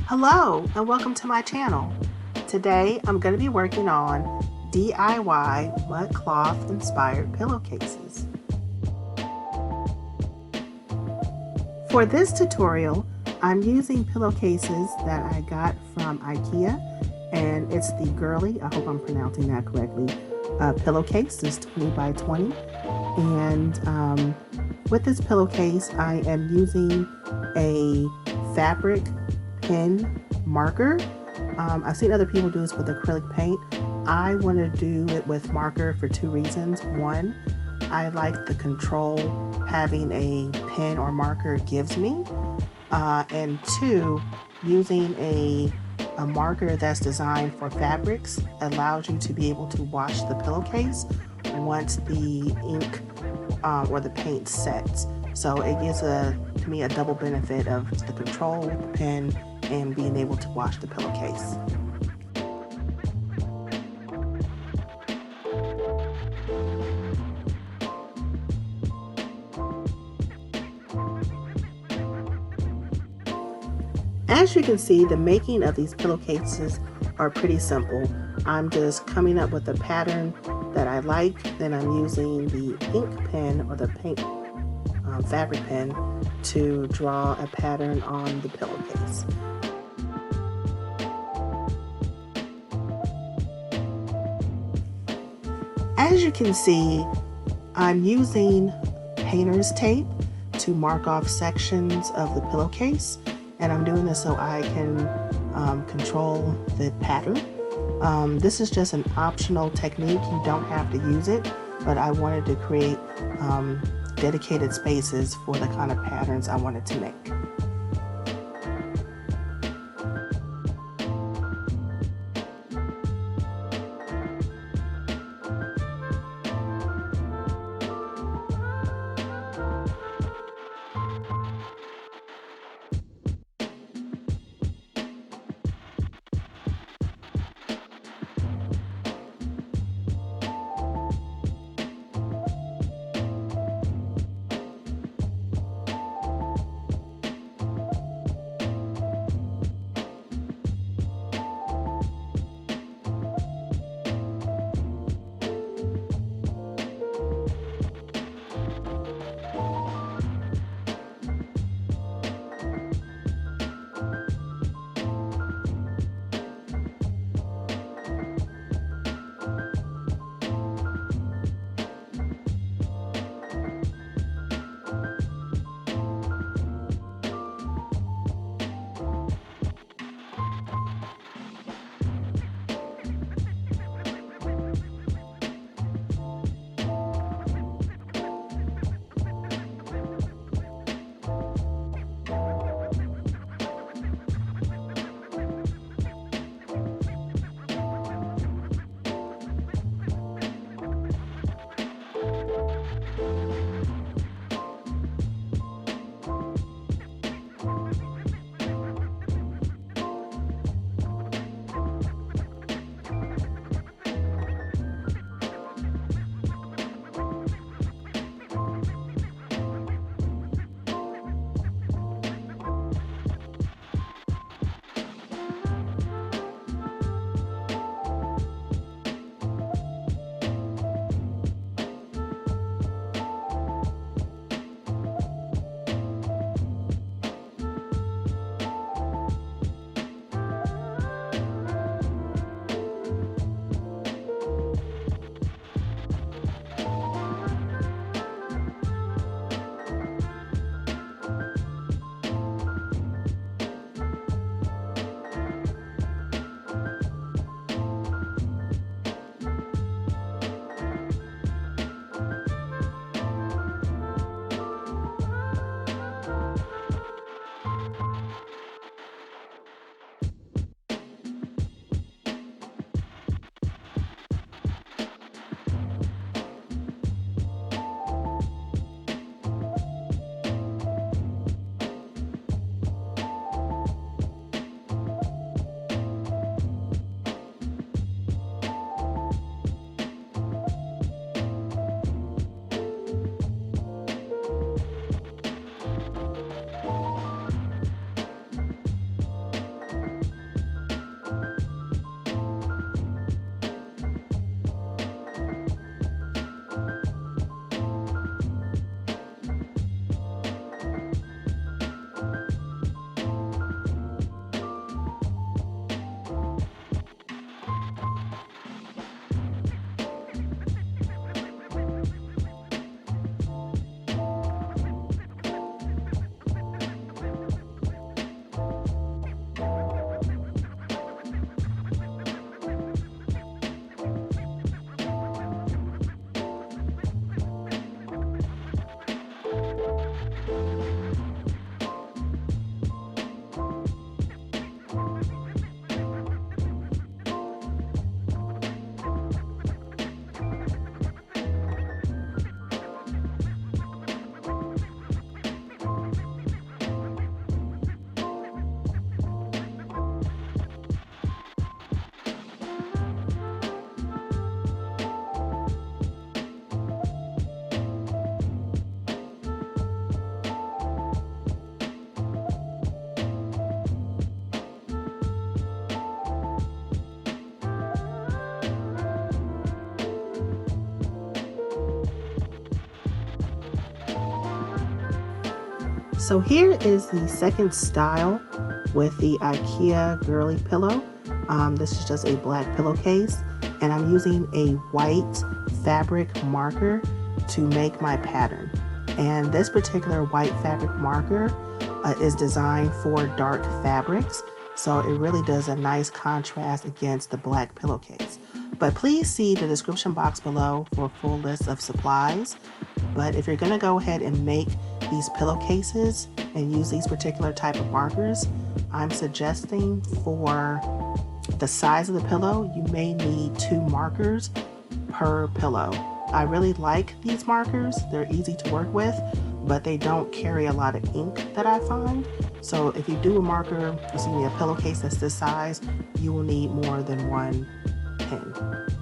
Hello and welcome to my channel. Today I'm going to be working on DIY mudcloth inspired pillowcases. For this tutorial, I'm using pillowcases that I got from Ikea, and it's the Gurli, I hope I'm pronouncing that correctly, pillowcase. It's 20 by 20, and with this pillowcase I am using a fabric pen marker. I've seen other people do this with acrylic paint. I want to do it with marker for two reasons. One, I like the control having a pen or marker gives me. And two, using a marker that's designed for fabrics allows you to be able to wash the pillowcase once the ink or the paint sets. So it gives to me a double benefit of the control, the pen, and being able to wash the pillowcase. As you can see, the making of these pillowcases are pretty simple. I'm just coming up with a pattern that I like, then I'm using the ink pen or the paint fabric pen to draw a pattern on the pillowcase. As you can see, I'm using painter's tape to mark off sections of the pillowcase, and I'm doing this so I can control the pattern. This is just an optional technique. You don't have to use it, but I wanted to create dedicated spaces for the kind of patterns I wanted to make. So here is the second style with the Ikea Gurli pillow. This is just a black pillowcase, and I'm using a white fabric marker to make my pattern. And this particular white fabric marker is designed for dark fabrics, so it really does a nice contrast against the black pillowcase. But please see the description box below for a full list of supplies. But if you're going to go ahead and make these pillowcases and use these particular type of markers, I'm suggesting for the size of the pillow, you may need 2 markers per pillow. I really like these markers. They're easy to work with, but they don't carry a lot of ink that I find. So if you do a pillowcase that's this size, you will need more than 1 pen.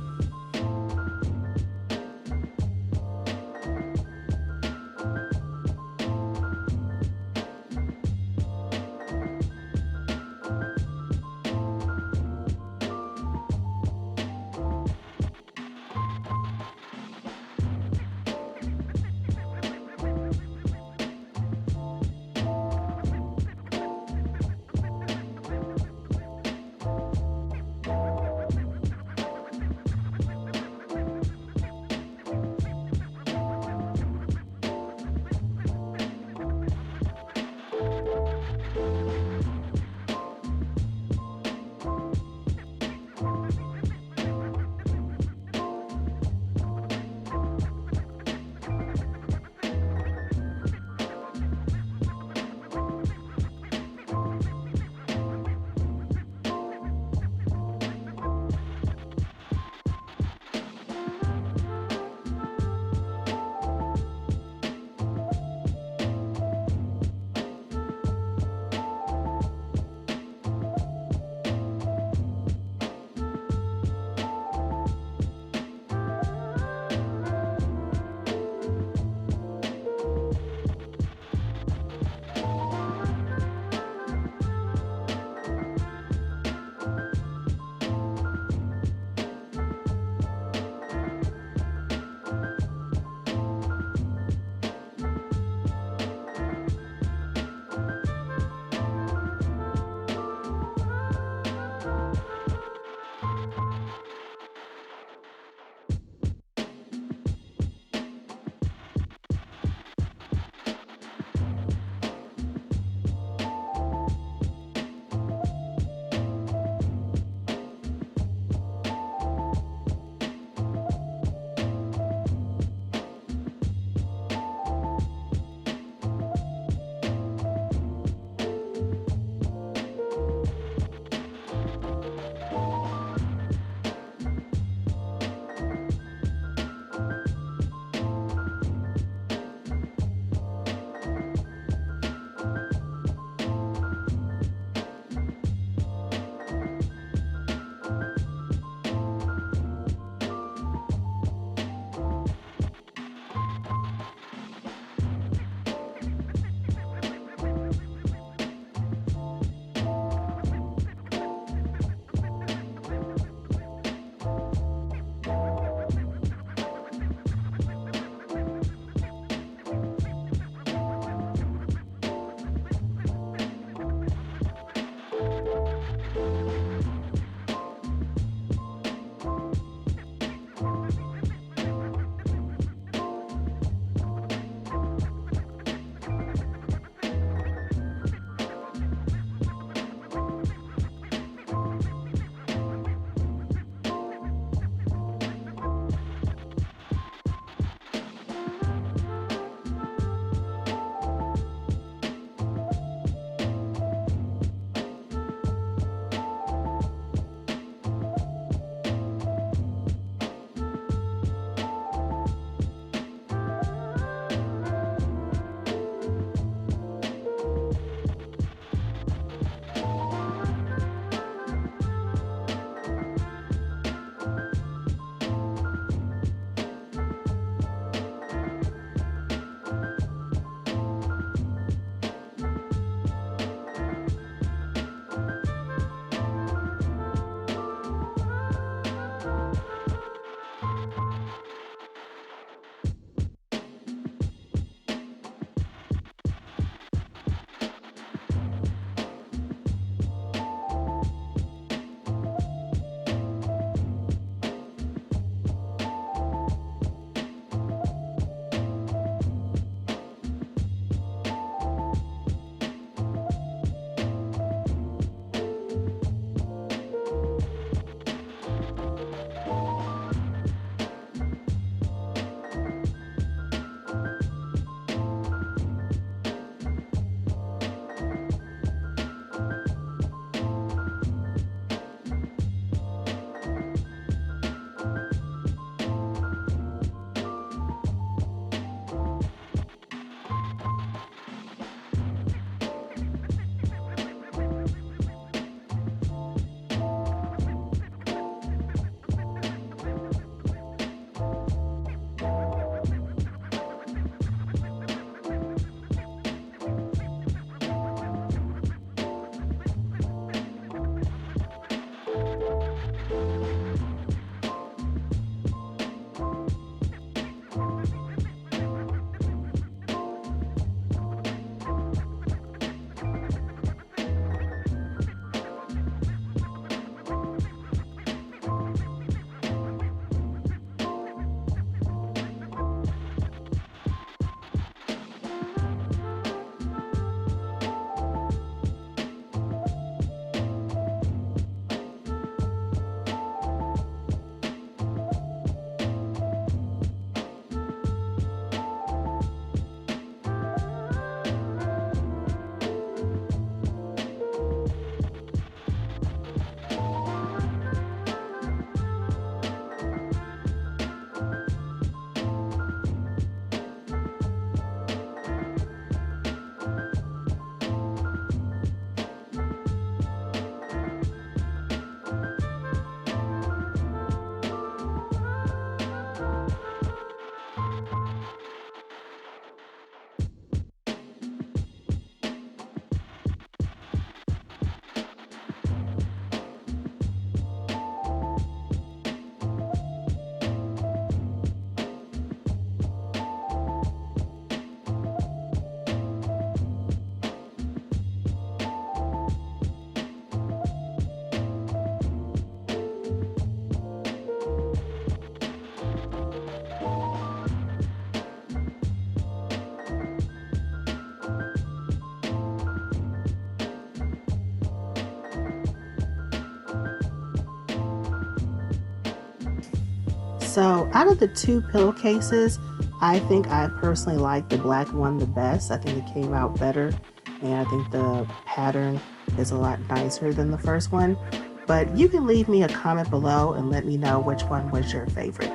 So out of the two pillowcases, I think I personally like the black one the best. I think it came out better, and I think the pattern is a lot nicer than the first one. But you can leave me a comment below and let me know which one was your favorite.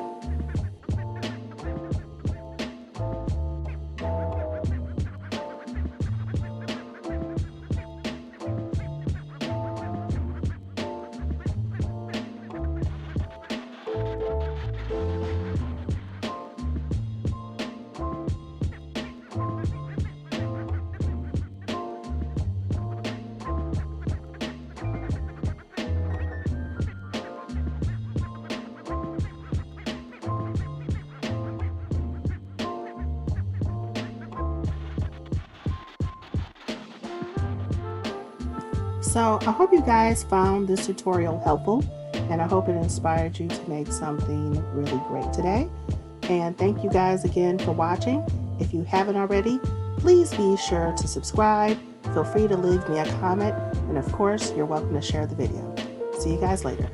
So I hope you guys found this tutorial helpful, and I hope it inspired you to make something really great today. And thank you guys again for watching. If you haven't already, please be sure to subscribe. Feel free to leave me a comment, and of course, you're welcome to share the video. See you guys later.